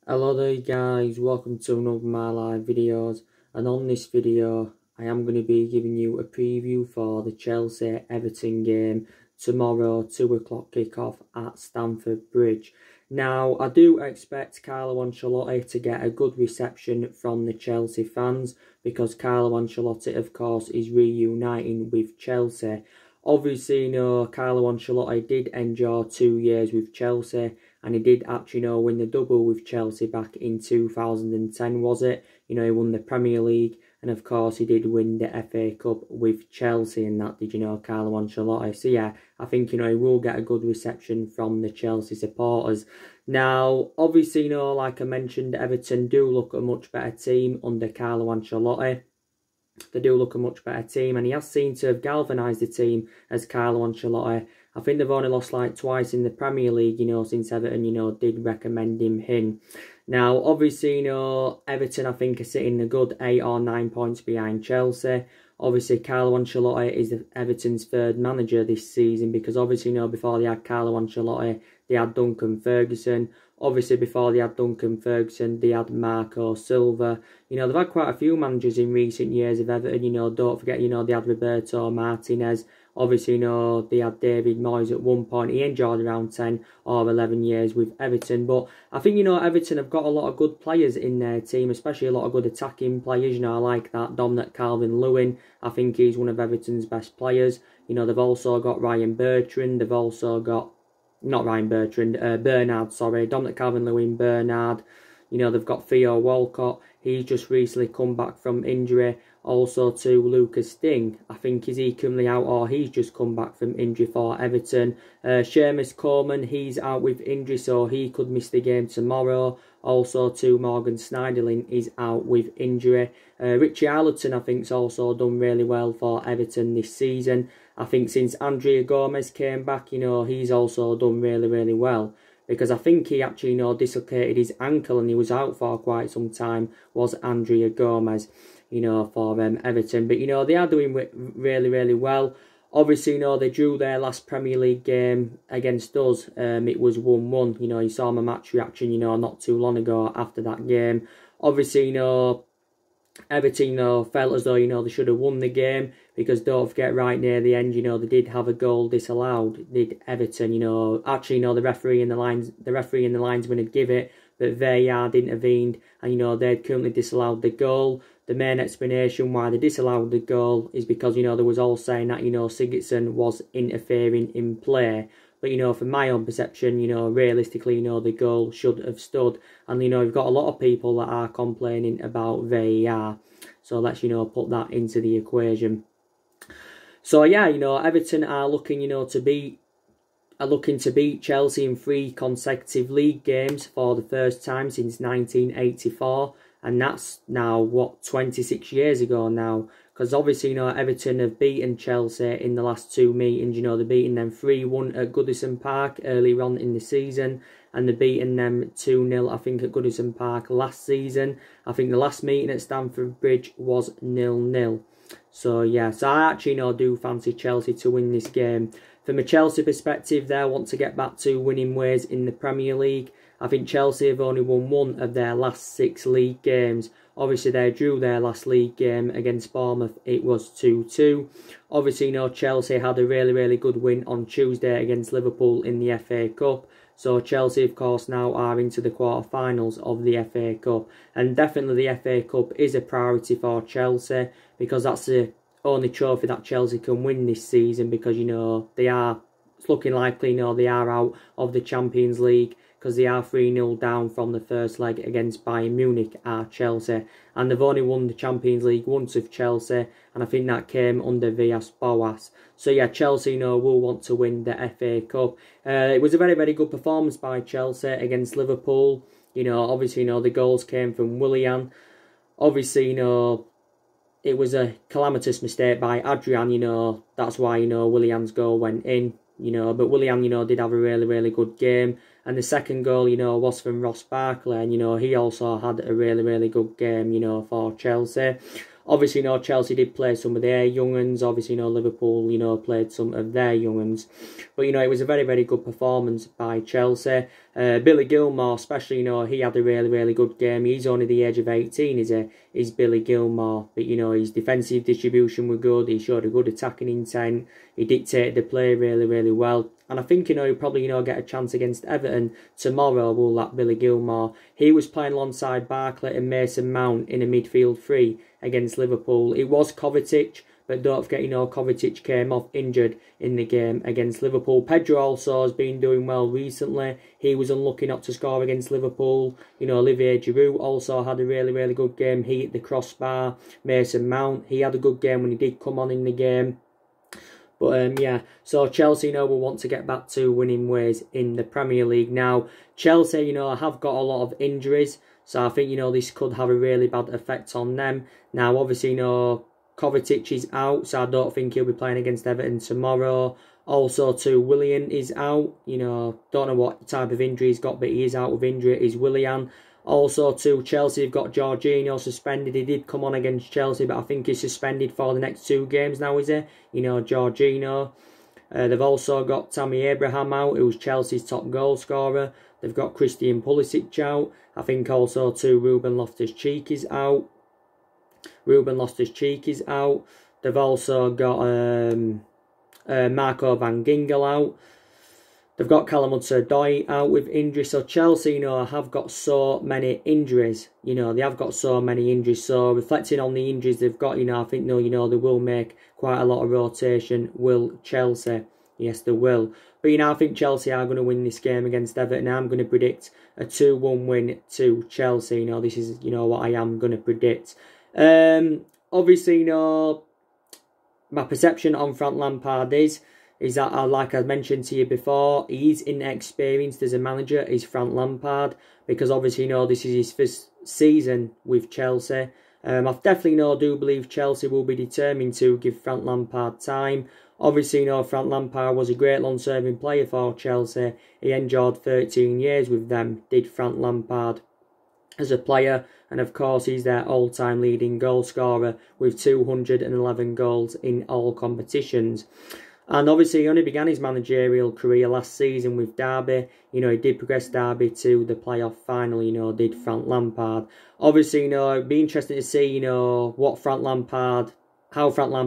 Hello there guys, welcome to another of my live videos, and on this video I am going to be giving you a preview for the Chelsea-Everton game tomorrow, 2 o'clock kickoff at Stamford Bridge. Now I do expect Carlo Ancelotti to get a good reception from the Chelsea fans, because Carlo Ancelotti of course is reuniting with Chelsea. Obviously, Carlo Ancelotti did endure 2 years with Chelsea, and he did actually, win the double with Chelsea back in 2010, was it? He won the Premier League, and of course he did win the FA Cup with Chelsea, and that did, Carlo Ancelotti. So yeah, I think, he will get a good reception from the Chelsea supporters. Now, obviously, like I mentioned, Everton do look a much better team under Carlo Ancelotti. They do look a much better team, and he has seemed to have galvanised the team as Carlo Ancelotti. I think they've only lost like twice in the Premier League, since Everton, did recommend him in. Now, obviously, Everton, I think, are sitting a good 8 or 9 points behind Chelsea. Obviously, Carlo Ancelotti is Everton's third manager this season, because obviously, before they had Carlo Ancelotti, they had Duncan Ferguson. Obviously, before they had Duncan Ferguson, they had Marco Silva. They've had quite a few managers in recent years of Everton. Don't forget, they had Roberto Martinez. Obviously, they had David Moyes at one point. He enjoyed around 10 or 11 years with Everton. But I think, Everton have got a lot of good players in their team, especially a lot of good attacking players. I like that. Dominic Calvert-Lewin, I think he's one of Everton's best players. They've also got Ryan Bertrand. They've also got, not Ryan Bertrand, Bernard, sorry. Dominic Calvert-Lewin, Bernard. They've got Theo Walcott. He's just recently come back from injury. Also to Lucas Digne. I think is he currently out, or he's just come back from injury for Everton. Seamus Coleman, he's out with injury, so he could miss the game tomorrow. Also to Morgan Schneiderlin is out with injury. Richie Arlington, I think, has also done really well for Everton this season. I think since Andrea Gomez came back, he's also done really, really well. Because I think he actually, dislocated his ankle and he was out for quite some time, was Andrea Gomez, for Everton. But, they are doing really, really well. Obviously, they drew their last Premier League game against us. It was 1-1. You saw my match reaction, not too long ago after that game. Obviously, Everton, felt as though, they should have won the game, because don't forget, right near the end, they did have a goal disallowed, did Everton, actually, the referee and the linesman had give it, but VAR intervened, and, they'd currently disallowed the goal. The main explanation why they disallowed the goal is because, there was all saying that, Sigurdsson was interfering in play. But, from my own perception, realistically, the goal should have stood. And, we've got a lot of people that are complaining about VAR. So let's, put that into the equation. So, yeah, Everton are looking, looking to beat Chelsea in 3 consecutive league games for the first time since 1984. And that's now, 26 years ago now. Because obviously, Everton have beaten Chelsea in the last 2 meetings. They've beaten them 3-1 at Goodison Park earlier on in the season. And they've beaten them 2-0, I think, at Goodison Park last season. I think the last meeting at Stamford Bridge was 0-0. So, yeah. So, I actually, do fancy Chelsea to win this game. From a Chelsea perspective, they want to get back to winning ways in the Premier League. I think Chelsea have only won 1 of their last 6 league games. Obviously, they drew their last league game against Bournemouth. It was 2-2. Obviously, Chelsea had a really, really good win on Tuesday against Liverpool in the FA Cup. So Chelsea, of course, now are into the quarter-finals of the FA Cup. And definitely the FA Cup is a priority for Chelsea, because that's the only trophy that Chelsea can win this season, because, it's looking likely, they are out of the Champions League, because they are 3-0 down from the first leg against Bayern Munich at Chelsea. And they've only won the Champions League once with Chelsea, and I think that came under Villas-Boas. So yeah, Chelsea, will want to win the FA Cup. It was a very, very good performance by Chelsea against Liverpool. Obviously, the goals came from Willian. Obviously, it was a calamitous mistake by Adrian, that's why, Willian's goal went in. But Willian, did have a really, really good game. And the second goal, was from Ross Barkley. And, he also had a really, really good game, for Chelsea. Obviously, you know, Chelsea did play some of their young uns. Obviously, you know, Liverpool, you know, played some of their young uns. But, you know, it was a very, very good performance by Chelsea. Billy Gilmour, especially, you know, he had a really, really good game. He's only the age of 18, is Billy Gilmour. But, you know, his defensive distribution was good. He showed a good attacking intent. He dictated the play really, really well. And I think, you know, he'll probably, you know, get a chance against Everton tomorrow, will that Billy Gilmour. He was playing alongside Barkley and Mason Mount in a midfield three against Liverpool. It was Kovacic, but don't forget, you know, Kovacic came off injured in the game against Liverpool. Pedro also has been doing well recently. He was unlucky not to score against Liverpool. You know, Olivier Giroud also had a really, really good game. He hit the crossbar. Mason Mount, he had a good game when he did come on in the game. But, yeah, so Chelsea, you know, will want to get back to winning ways in the Premier League. Now, Chelsea, you know, have got a lot of injuries. So I think, you know, this could have a really bad effect on them. Now, obviously, you know, Kovacic is out, so I don't think he'll be playing against Everton tomorrow. Also, too, Willian is out. You know, don't know what type of injury he's got, but he is out with injury, is Willian. Also, too, Chelsea have got Jorginho suspended. He did come on against Chelsea, but I think he's suspended for the next 2 games now, is he? You know, Jorginho. They've also got Tammy Abraham out, who's Chelsea's top goal scorer. They've got Christian Pulisic out. I think also, too, Ruben Loftus-Cheek is out. Ruben Loftus-Cheek is out. They've also got Marco van Ginkel out. They've got Callum Hudson-Odoi out with injury. So Chelsea, you know, have got so many injuries. You know, they have got so many injuries. So reflecting on the injuries they've got, you know, I think, you know, they will make quite a lot of rotation. Will Chelsea? Yes, they will. But, you know, I think Chelsea are going to win this game against Everton. I'm going to predict a 2-1 win to Chelsea. You know, this is, you know, what I am going to predict. Obviously, you know, my perception on Frank Lampard is that, like I mentioned to you before, he's inexperienced as a manager, is Frank Lampard, because obviously, you know, this is his first season with Chelsea. I definitely, you know, do believe Chelsea will be determined to give Frank Lampard time. Obviously, you know, Frank Lampard was a great long-serving player for Chelsea. He endured 13 years with them, did Frank Lampard, as a player. And of course, he's their all-time leading goal scorer with 211 goals in all competitions. And obviously, he only began his managerial career last season with Derby. You know, he did progress Derby to the playoff final, you know, did Frank Lampard. Obviously, you know, it'd be interesting to see, you know, what how Frank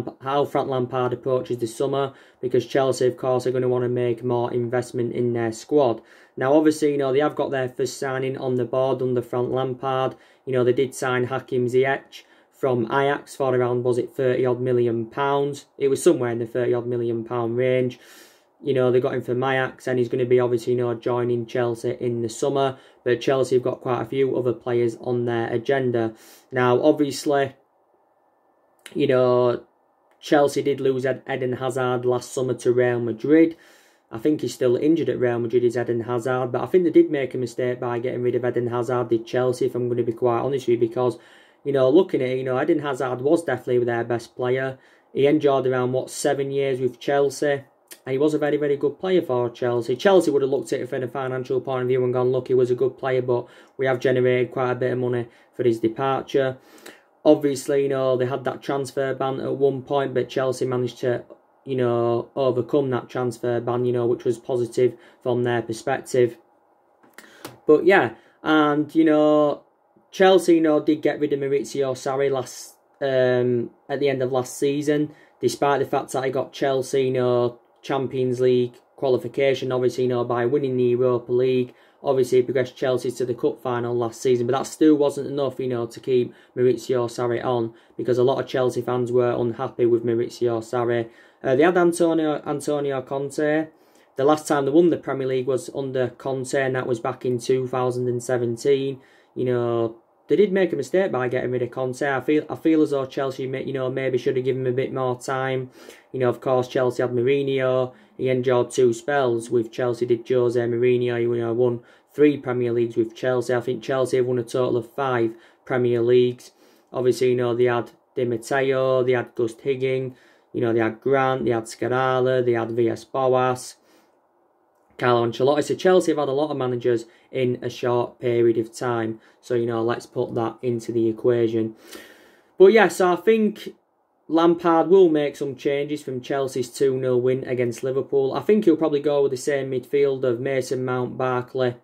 Lampard approaches the summer, because Chelsea, of course, are going to want to make more investment in their squad. Now, obviously, you know, they have got their first signing on the board under Frank Lampard. You know, they did sign Hakim Ziyech from Ajax for around, was it £30-odd million? It was somewhere in the £30-odd million range. You know, they got him from Ajax, and he's going to be, obviously, you know, joining Chelsea in the summer. But Chelsea have got quite a few other players on their agenda. Now, obviously, you know, Chelsea did lose Eden Hazard last summer to Real Madrid. I think he's still injured at Real Madrid, is Eden Hazard. But I think they did make a mistake by getting rid of Eden Hazard, did Chelsea, if I'm going to be quite honest with you. Because, you know, looking at it, you know, Eden Hazard was definitely their best player. He endured around, 7 years with Chelsea. And he was a very, very good player for Chelsea. Chelsea would have looked at it from a financial point of view and gone, look, he was a good player, but we have generated quite a bit of money for his departure. Obviously, you know, they had that transfer ban at one point, but Chelsea managed to, you know, overcome that transfer ban, you know, which was positive from their perspective. But yeah, and, you know, Chelsea, you know, did get rid of Maurizio Sarri at the end of last season, despite the fact that he got Chelsea, you know, Champions League qualification, obviously, you know, by winning the Europa League. Obviously, he progressed Chelsea to the cup final last season, but that still wasn't enough, you know, to keep Maurizio Sarri on, because a lot of Chelsea fans were unhappy with Maurizio Sarri. They had Antonio Conte. The last time they won the Premier League was under Conte, and that was back in 2017. You know, they did make a mistake by getting rid of Conte. I feel as though Chelsea, you know, maybe should have given him a bit more time. You know, of course, Chelsea had Mourinho. He endured 2 spells with Chelsea, did Jose Mourinho. You know, won 3 Premier Leagues with Chelsea. I think Chelsea have won a total of 5 Premier Leagues. Obviously, you know, they had Di Matteo, they had Gus Higgins, you know, they had Grant, they had Scarala, they had Villas-Boas, Carlo Ancelotti. So Chelsea have had a lot of managers in a short period of time. So, you know, let's put that into the equation. But yeah, so I think Lampard will make some changes from Chelsea's 2-0 win against Liverpool. I think he'll probably go with the same midfield of Mason Mount, Barkley,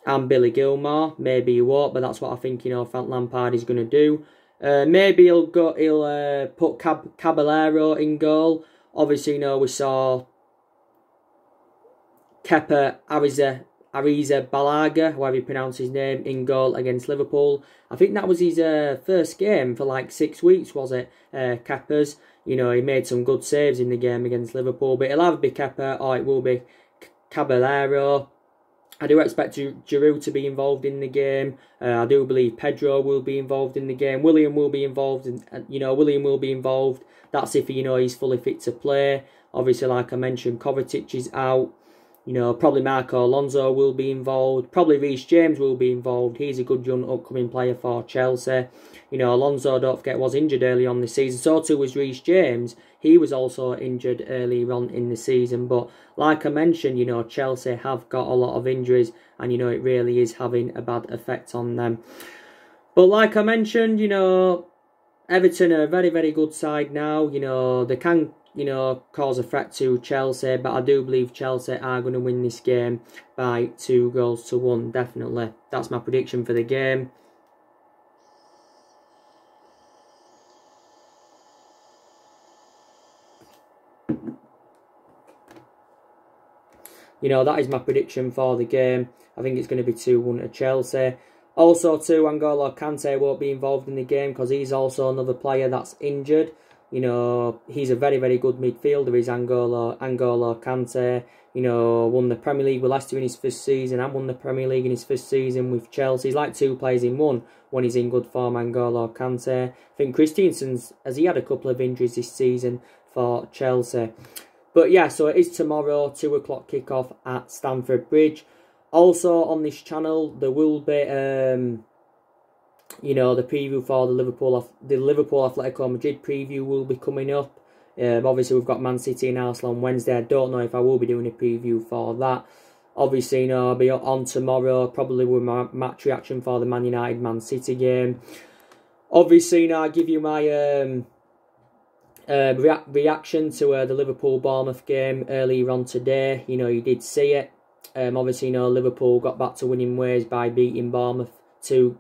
and Billy Gilmour. Maybe he won't, but that's what I think, Frank Lampard is going to do. Maybe he'll put Caballero in goal. Obviously, we saw Kepa Arrizabalaga, however you pronounce his name, in goal against Liverpool. I think that was his first game for like 6 weeks, was it? Kepa's. He made some good saves in the game against Liverpool, but it'll either be Kepa or it will be Caballero. I do expect Giroud to be involved in the game. I do believe Pedro will be involved in the game. William will be involved, William will be involved. That's if he's fully fit to play. Obviously, like I mentioned, Kovacic is out. Probably Marco Alonso will be involved. Probably Reece James will be involved. He's a good young upcoming player for Chelsea. Alonso, don't forget, was injured early on this season. So too was Reece James. He was also injured early on in the season. But like I mentioned, Chelsea have got a lot of injuries. And, it really is having a bad effect on them. But like I mentioned, Everton are a very, very good side now. They can cause a threat to Chelsea, but I do believe Chelsea are going to win this game by 2-1, definitely. That's my prediction for the game. That is my prediction for the game. I think it's going to be 2-1 to Chelsea. Also, too, N'Golo Kante won't be involved in the game because he's also another player that's injured. He's a very, very good midfielder, is N'Golo Kante. Won the Premier League with Leicester in his first season and won the Premier League in his first season with Chelsea. He's like two players in one when he's in good form, N'Golo Kante. I think Christensen's, has he had a couple of injuries this season for Chelsea. But yeah, so it is tomorrow, 2 o'clock kickoff at Stamford Bridge. Also on this channel, there will be the preview for the Liverpool Atletico Madrid preview will be coming up. Obviously, we've got Man City and Arsenal on Wednesday. I don't know if I will be doing a preview for that. Obviously, I'll be on tomorrow, probably with my match reaction for the Man United Man City game. Obviously, I'll give you my reaction to the Liverpool-Bournemouth game earlier on today. You did see it. Obviously, Liverpool got back to winning ways by beating Bournemouth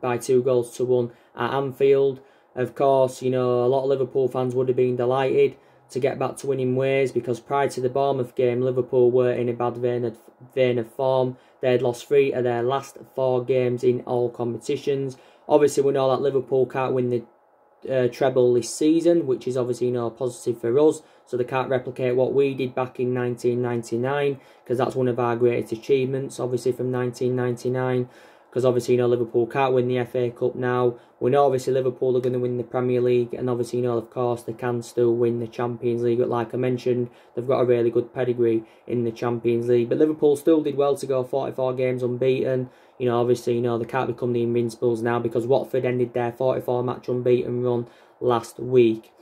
by 2-1 at Anfield. Of course, a lot of Liverpool fans would have been delighted to get back to winning ways because prior to the Bournemouth game, Liverpool were in a bad vein of form. They had lost 3 of their last 4 games in all competitions. Obviously, we know that Liverpool can't win the treble this season, which is obviously positive for us. So they can't replicate what we did back in 1999 because that's one of our greatest achievements, obviously, from 1999. Because obviously, Liverpool can't win the FA Cup now. We know, obviously, Liverpool are going to win the Premier League. And obviously, of course, they can still win the Champions League. But like I mentioned, they've got a really good pedigree in the Champions League. But Liverpool still did well to go 44 games unbeaten. Obviously, they can't become the Invincibles now because Watford ended their 44-match unbeaten run last week.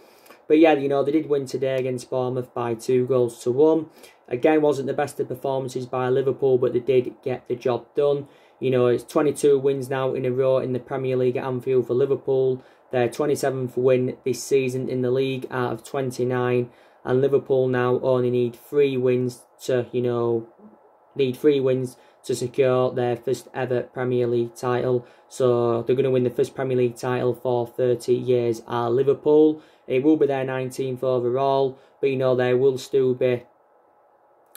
But yeah, they did win today against Bournemouth by 2-1. Again, wasn't the best of performances by Liverpool, but they did get the job done. It's 22 wins now in a row in the Premier League at Anfield for Liverpool. Their 27th win this season in the league out of 29. And Liverpool now only need 3 wins to, to secure their first ever Premier League title. So they're going to win the first Premier League title for 30 years at Liverpool. It will be their 19th overall, but they will still be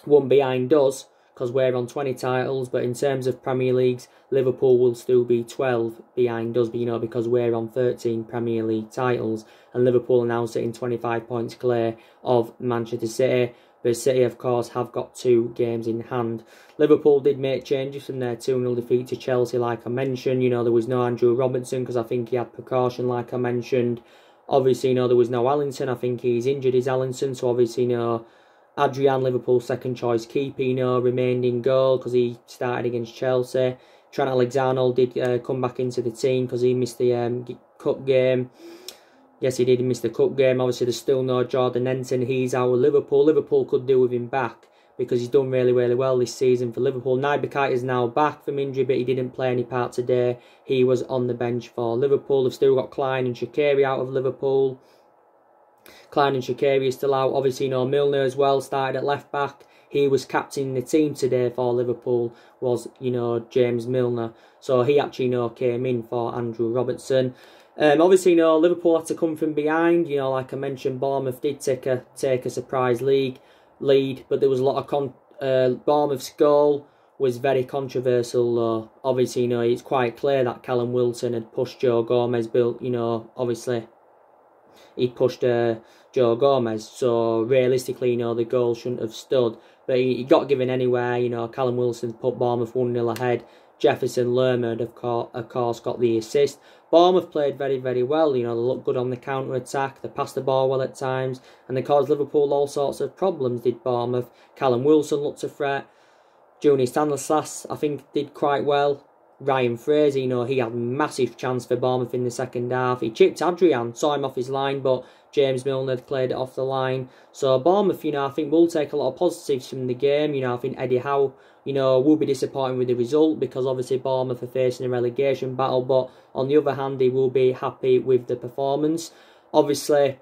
one behind us because we're on 20 titles. But in terms of Premier Leagues, Liverpool will still be 12 behind us, but because we're on 13 Premier League titles, and Liverpool are now sitting 25 points clear of Manchester City. But City, of course, have got 2 games in hand. Liverpool did make changes from their 2-0 defeat to Chelsea, like I mentioned. There was no Andrew Robertson because I think he had precaution, like I mentioned. Obviously, there was no Allington. I think he's injured, is Allington. So, obviously, Adrian, Liverpool's second choice keeper, remained in goal because he started against Chelsea. Trent Alexander did come back into the team because he missed the cup game. Yes, he did miss the cup game. Obviously, there's still no Jordan Henson. He's out of Liverpool. Liverpool could do with him back. because he's done really, really well this season for Liverpool. Naby Keita is now back from injury, but he didn't play any part today. He was on the bench for Liverpool. They've still got Klein and Shaqiri out of Liverpool. Klein and Shaqiri is still out. Obviously, Milner as well started at left back. He was captaining the team today for Liverpool, was, James Milner. So he actually, came in for Andrew Robertson. Obviously, Liverpool had to come from behind. Like I mentioned, Bournemouth did take a surprise lead, but there was a lot of Bournemouth's goal was very controversial. Obviously, it's quite clear that Callum Wilson had pushed Joe Gomez. Obviously, he pushed Joe Gomez. So realistically, the goal shouldn't have stood, but he got given anyway. Callum Wilson put Bournemouth 1-0 ahead. Jefferson Lerma, of course, got the assist. Bournemouth played very, very well. They looked good on the counter-attack. They passed the ball well at times. And they caused Liverpool all sorts of problems, did Bournemouth. Callum Wilson looked a threat. Junior Stanislas, I think, did quite well. Ryan Fraser, he had a massive chance for Bournemouth in the second half. He chipped Adrian, saw him off his line, but James Milner had cleared it off the line. So Bournemouth, I think will take a lot of positives from the game. I think Eddie Howe, will be disappointed with the result because obviously Bournemouth are facing a relegation battle. But on the other hand, he will be happy with the performance. Obviously,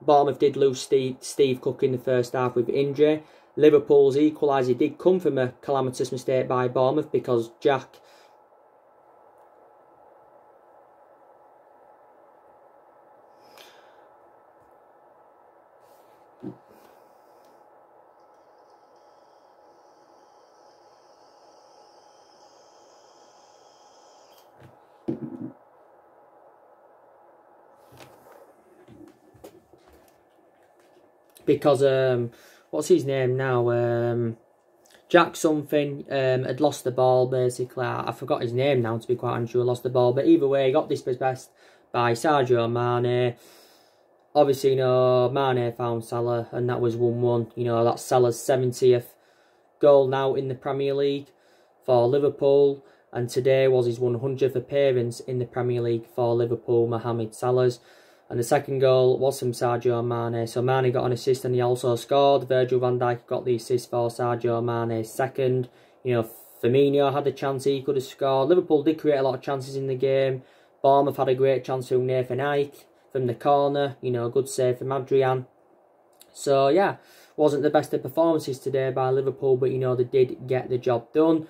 Bournemouth did lose Steve Cook in the first half with injury. Liverpool's equaliser did come from a calamitous mistake by Bournemouth because Jack... Because, what's his name now? Jack something had lost the ball, basically. I forgot his name now, to be quite honest. He lost the ball. But either way, he got dispossessed by Sadio Mane. Obviously, Mane found Salah, and that was 1-1. That's Salah's 70th goal now in the Premier League for Liverpool. And today was his 100th appearance in the Premier League for Liverpool, Mohamed Salah's. And the second goal was from Sadio Mane. So Mane got an assist and he also scored. Virgil van Dijk got the assist for Sadio Mane's second. Firmino had a chance he could have scored. Liverpool did create a lot of chances in the game. Bournemouth had a great chance from Nathan Ike from the corner. Good save from Adrian. So, yeah, wasn't the best of performances today by Liverpool, but, they did get the job done.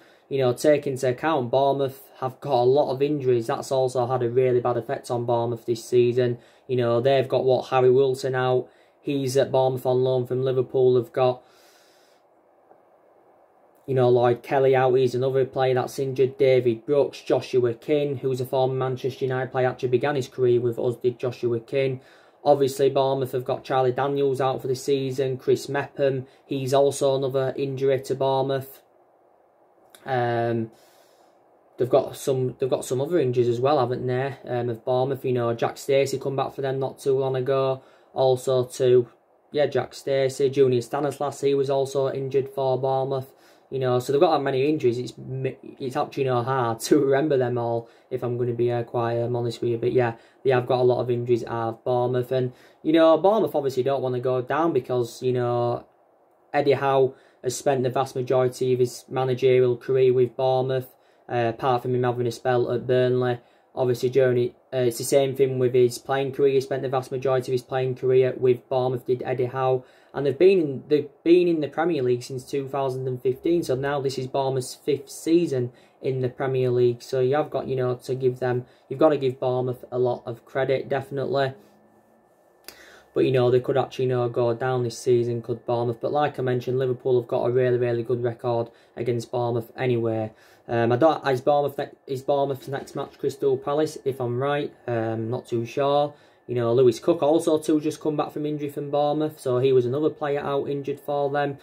Taking into account Bournemouth have got a lot of injuries. That's also had a really bad effect on Bournemouth this season. They've got, Harry Wilson out. He's at Bournemouth on loan from Liverpool. They've got, Lloyd Kelly out. He's another player that's injured. David Brooks, Joshua King, who's a former Manchester United player, actually began his career with us, did Joshua King. Obviously, Bournemouth have got Charlie Daniels out for the season. Chris Mepham, he's also another injury to Bournemouth. They've got some other injuries as well, haven't they? Of Bournemouth, Jack Stacey come back for them not too long ago. Also Jack Stacey, Junior Stanislas, he was also injured for Bournemouth. So they've got that many injuries. It's actually hard to remember them all, if I'm going to be quite honest with you. But yeah, they have got a lot of injuries at Bournemouth. And, Bournemouth obviously don't want to go down because, Eddie Howe has spent the vast majority of his managerial career with Bournemouth, apart from him having a spell at Burnley. Obviously, it's the same thing with his playing career. He spent the vast majority of his playing career with Bournemouth, did Eddie Howe. And they've been in the Premier League since 2015. So now this is Bournemouth's 5th season in the Premier League. So you have got, to give them, you've got to give Bournemouth a lot of credit, definitely. But, they could actually, go down this season, could Bournemouth. But like I mentioned, Liverpool have got a really, really good record against Bournemouth anyway. Is Bournemouth's next match Crystal Palace, if I'm right? Not too sure. Lewis Cook also just come back from injury from Bournemouth. So he was another player out injured for them.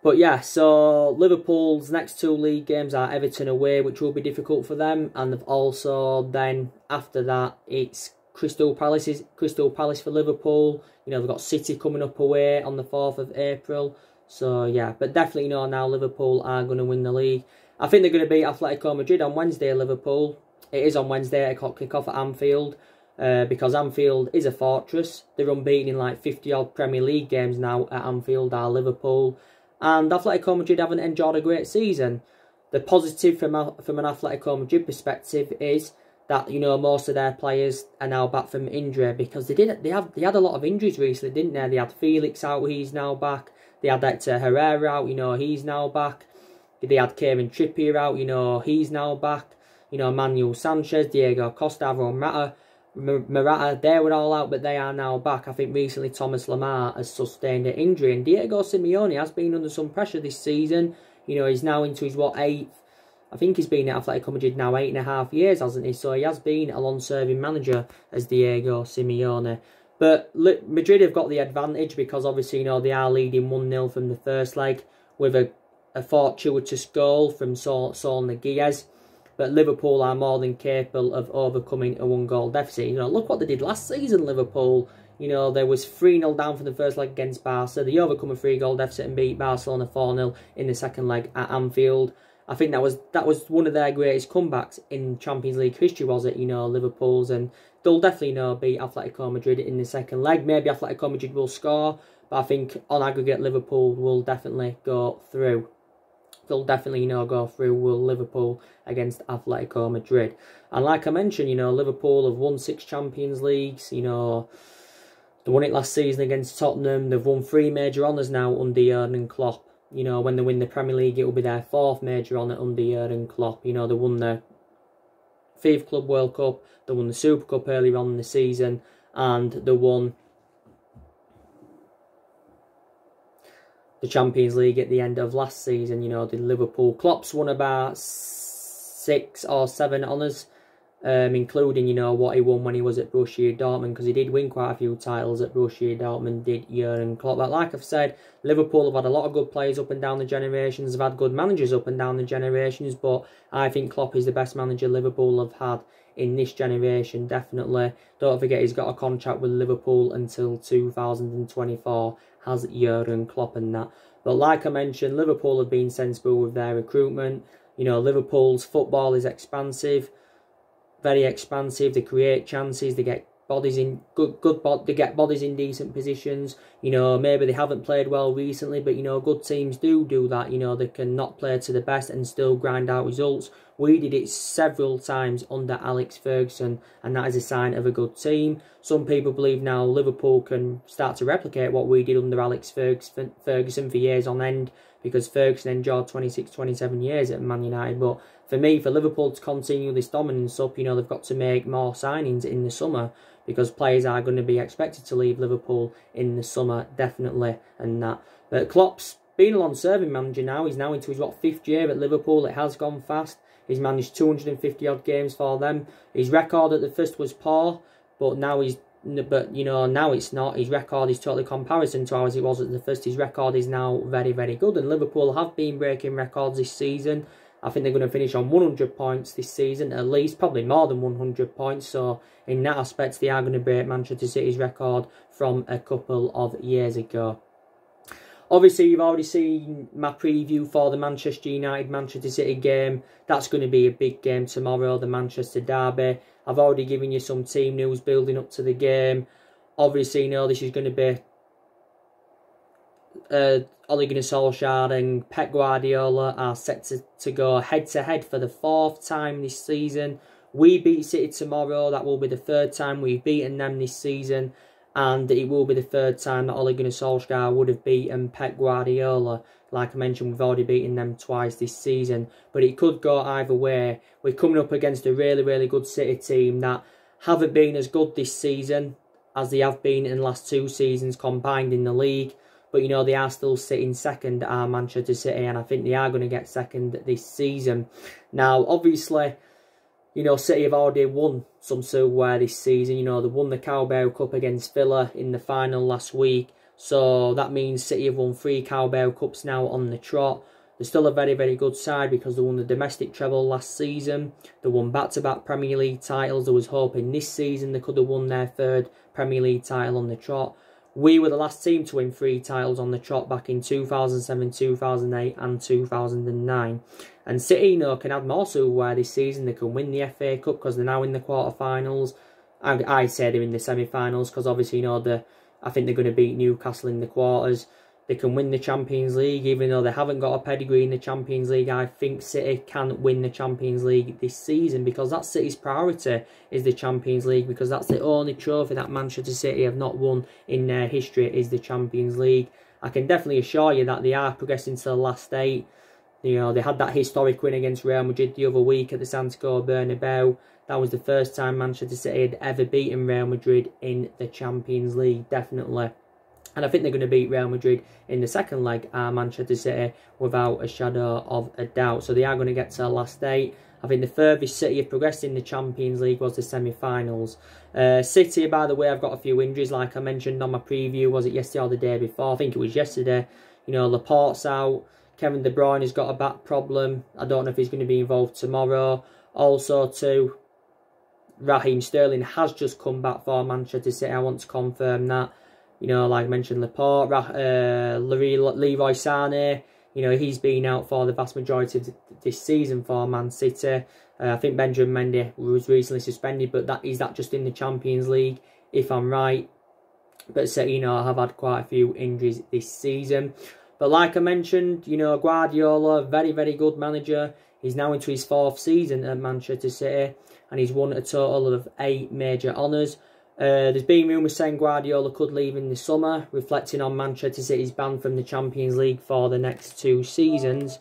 But yeah, so Liverpool's next 2 league games are Everton away, which will be difficult for them. And they've also then, after that, it's Crystal Palace for Liverpool. They've got City coming up away on the 4th of April. So yeah, but definitely now Liverpool are going to win the league. I think they're going to beat Atletico Madrid on Wednesday, Liverpool. It is on Wednesday, 8 o'clock kick-off at Anfield. Because Anfield is a fortress. They're unbeaten in like 50-odd Premier League games now at Anfield, are Liverpool. And Atletico Madrid haven't enjoyed a great season. The positive from an Atletico Madrid perspective is that, you know, most of their players are now back from injury, because they had a lot of injuries recently, didn't they? They had Felix out, he's now back. They had Hector Herrera out, you know, he's now back. They had Kieran Trippier out, you know, he's now back. You know, Manuel Sanchez, Diego Costa, Morata, they were all out, but they are now back. I think recently Thomas Lemar has sustained an injury, and Diego Simeone has been under some pressure this season. You know, he's now into his, what, 8th? I think he's been at Atletico Madrid now 8.5 years, hasn't he? So he has been a long-serving manager as Diego Simeone. But Madrid have got the advantage because obviously, you know, they are leading 1-0 from the first leg with a fortuitous goal from Saul Niguez. But Liverpool are more than capable of overcoming a 1-goal deficit. You know, look what they did last season, Liverpool. You know, there was 3-0 down for the first leg against Barca. They overcome a 3-goal deficit and beat Barcelona 4-0 in the second leg at Anfield. I think that was one of their greatest comebacks in Champions League history, was it? You know, Liverpool's, and they'll definitely, you know, beat Atletico Madrid in the second leg. Maybe Atletico Madrid will score, but I think on aggregate Liverpool will definitely go through. They'll definitely, you know, go through will Liverpool against Atletico Madrid. And like I mentioned, you know, Liverpool have won 6 Champions Leagues. You know, they won it last season against Tottenham. They've won 3 major honours now under Jurgen Klopp. You know, when they win the Premier League, it will be their 4th major honour under Jurgen Klopp. You know, they won the FIFA Club World Cup, they won the Super Cup earlier on in the season, and they won the Champions League at the end of last season. You know, the Liverpool. Klopp's won about 6 or 7 honours, including, you know, what he won when he was at Borussia Dortmund, because he did win quite a few titles at Borussia Dortmund, did Jurgen Klopp. But like I've said, Liverpool have had a lot of good players up and down the generations, have had good managers up and down the generations, but I think Klopp is the best manager Liverpool have had in this generation, definitely. Don't forget, he's got a contract with Liverpool until 2024, has Jurgen Klopp and that. But like I mentioned, Liverpool have been sensible with their recruitment. You know, Liverpool's football is expansive, very expansive. They create chances, they get bodies in they get bodies in decent positions. You know, maybe they haven't played well recently, but you know, good teams do that. You know, they can not play to the best and still grind out results. We did it several times under Alex Ferguson, and that is a sign of a good team. Some people believe now Liverpool can start to replicate what we did under Alex Ferguson for years on end, because Ferguson enjoyed 26, 27 years at Man United. But for me, for Liverpool to continue this dominance up, you know, they've got to make more signings in the summer, because players are going to be expected to leave Liverpool in the summer, definitely, and that. But Klopp's been a long-serving manager now. He's now into his, what, 5th year at Liverpool. It has gone fast. He's managed 250-odd games for them. His record at the first was poor, but now now it's not. His record is totally comparison to how it was at the first. His record is now very, very good, and Liverpool have been breaking records this season. I think they're going to finish on 100 points this season, at least, probably more than 100 points. So in that aspect, they are going to break Manchester City's record from a couple of years ago. Obviously, you've already seen my preview for the Manchester United-Manchester City game. That's going to be a big game tomorrow, the Manchester derby. I've already given you some team news building up to the game. Obviously, you know, this is going to be Ole Gunnar Solskjaer and Pep Guardiola are set to go head-to-head for the 4th time this season. We beat City tomorrow. That will be the 3rd time we've beaten them this season. And it will be the 3rd time that Ole Gunnar Solskjaer would have beaten Pep Guardiola. Like I mentioned, we've already beaten them twice this season. But it could go either way. We're coming up against a really, really good City team that haven't been as good this season as they have been in the last 2 seasons combined in the league. But, you know, they are still sitting second at Manchester City, and I think they are going to get second this season. Now, obviously, you know, City have already won some silverware this season. You know, they won the Carabao Cup against Villa in the final last week. So that means City have won 3 Carabao Cups now on the trot. They're still a very, very good side because they won the domestic treble last season. They won back-to-back Premier League titles. I was hoping this season they could have won their 3rd Premier League title on the trot. We were the last team to win 3 titles on the trot back in 2007, 2008 and 2009. And City, you know, can add more silverware this season. They can win the FA Cup because they're now in the quarterfinals. I say they're in the semi-finals because obviously, you know, I think they're going to beat Newcastle in the quarters. they can win the Champions League, even though they haven't got a pedigree in the Champions League. I think City can win the Champions League this season, because that's City's priority, is the Champions League, because that's the only trophy that Manchester City have not won in their history, is the Champions League. I can definitely assure you that they are progressing to the last 8. You know, they had that historic win against Real Madrid the other week at the Santiago Bernabeu. That was the first time Manchester City had ever beaten Real Madrid in the Champions League, definitely. And I think they're going to beat Real Madrid in the second leg, Manchester City, without a shadow of a doubt. So they are going to get to the last 8. I think the furthest City have progressed in the Champions League was the semi-finals. City, by the way, I've got a few injuries, like I mentioned on my preview. Was it yesterday or the day before? I think it was yesterday. You know, Laporte's out. Kevin De Bruyne has got a back problem. I don't know if he's going to be involved tomorrow. Also, too, Raheem Sterling has just come back for Manchester City. I want to confirm that. You know, like I mentioned, Laporte, Leroy Sané, you know, he's been out for the vast majority of this season for Man City. I think Benjamin Mendy was recently suspended, but that is that just in the Champions League, if I'm right. But, you know, I have had quite a few injuries this season. But like I mentioned, you know, Guardiola, very, very good manager. He's now into his 4th season at Manchester City, and he's won a total of 8 major honours. There's been rumours saying Guardiola could leave in the summer, reflecting on Manchester City's ban from the Champions League for the next 2 seasons.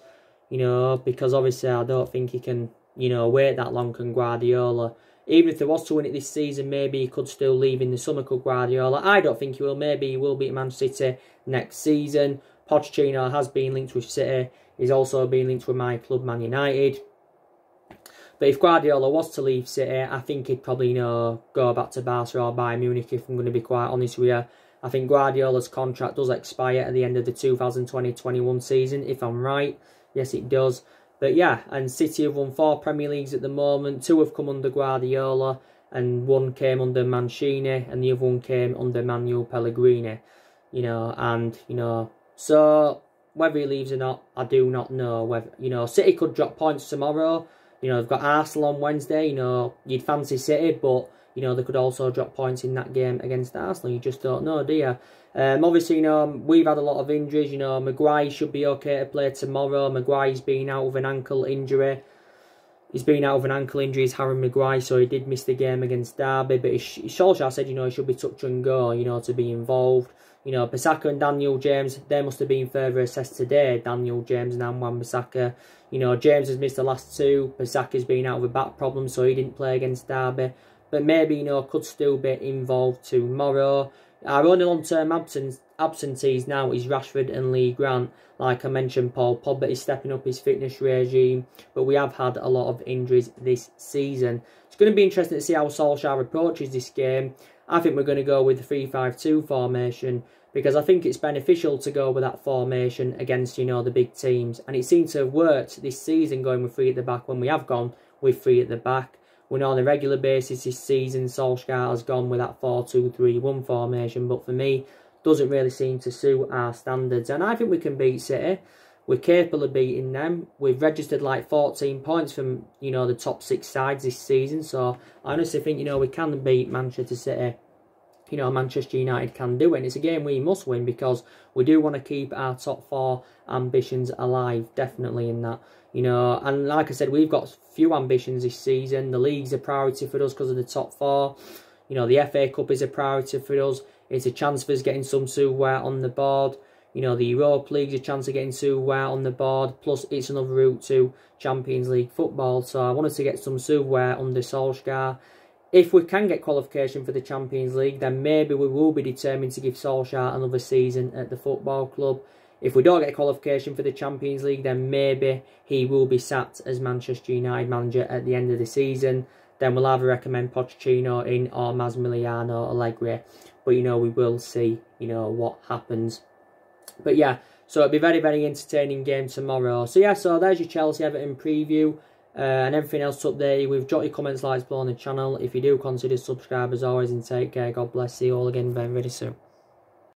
You know, because obviously I don't think he can, you know, wait that long, can Guardiola. Even if there was to win it this season, maybe he could still leave in the summer, could Guardiola. I don't think he will. Maybe he will beat Manchester City next season. Pochettino has been linked with City. He's also been linked with my club, Man United. But if Guardiola was to leave City, I think he'd probably, you know, go back to Barca or Bayern Munich, if I'm going to be quite honest with you. I think Guardiola's contract does expire at the end of the 2020-21 season, if I'm right. Yes, it does. But yeah, and City have won 4 Premier Leagues at the moment. 2 have come under Guardiola, and 1 came under Mancini, and the other 1 came under Manuel Pellegrini. You know, and, you know, so whether he leaves or not, I do not know. Whether, you know, City could drop points tomorrow. You know, they've got Arsenal on Wednesday. You know, you'd fancy City, but, you know, they could also drop points in that game against Arsenal. You just don't know, do you? Obviously, you know, we've had a lot of injuries. You know, Maguire should be okay to play tomorrow. Maguire's been out with an ankle injury. He's been out with an ankle injury, is Harry Maguire, so he did miss the game against Derby. But Solskjaer said, you know, he should be touch and go, you know, to be involved. You know, Bissaka and Daniel James, they must have been further assessed today, Daniel James and Wan-Bissaka. You know, James has missed the last 2. Bissaka's been out with a back problem, so he didn't play against Derby. But maybe, you know, could still be involved tomorrow. Our only long-term absentees now is Rashford and Lee Grant. Like I mentioned, Paul Pogba is stepping up his fitness regime. But we have had a lot of injuries this season. It's going to be interesting to see how Solskjaer approaches this game. I think we're going to go with the 3-5-2 formation, because I think it's beneficial to go with that formation against, you know, the big teams. And it seems to have worked this season, going with 3 at the back when we have gone with 3 at the back. We know on a regular basis this season Solskjaer has gone with that 4-2-3-1 formation, but for me, doesn't really seem to suit our standards. And I think we can beat City. We're capable of beating them. We've registered like 14 points from, you know, the top 6 sides this season. So I honestly think, you know, we can beat Manchester City. You know, Manchester United can do it. And it's a game we must win, because we do want to keep our top 4 ambitions alive, definitely in that. You know, and like I said, we've got few ambitions this season. The league's a priority for us because of the top 4. You know, the FA Cup is a priority for us. It's a chance for us getting some silverware on the board. You know, the Europa League's a chance of getting silverware on the board. Plus, it's another route to Champions League football. So I wanted to get some silverware under Solskjaer. If we can get qualification for the Champions League, then maybe we will be determined to give Solskjaer another season at the football club. If we don't get qualification for the Champions League, then maybe he will be sacked as Manchester United manager at the end of the season. Then we'll either recommend Pochettino in or Massimiliano Allegri. But, you know, we will see, you know, what happens. But, yeah, so it'll be a very, very entertaining game tomorrow. So, yeah, so there's your Chelsea-Everton preview. And everything else to update you with. Drop your comments, likes below on the channel. If you do, consider subscribe as always, and take care. God bless you all again very, very soon.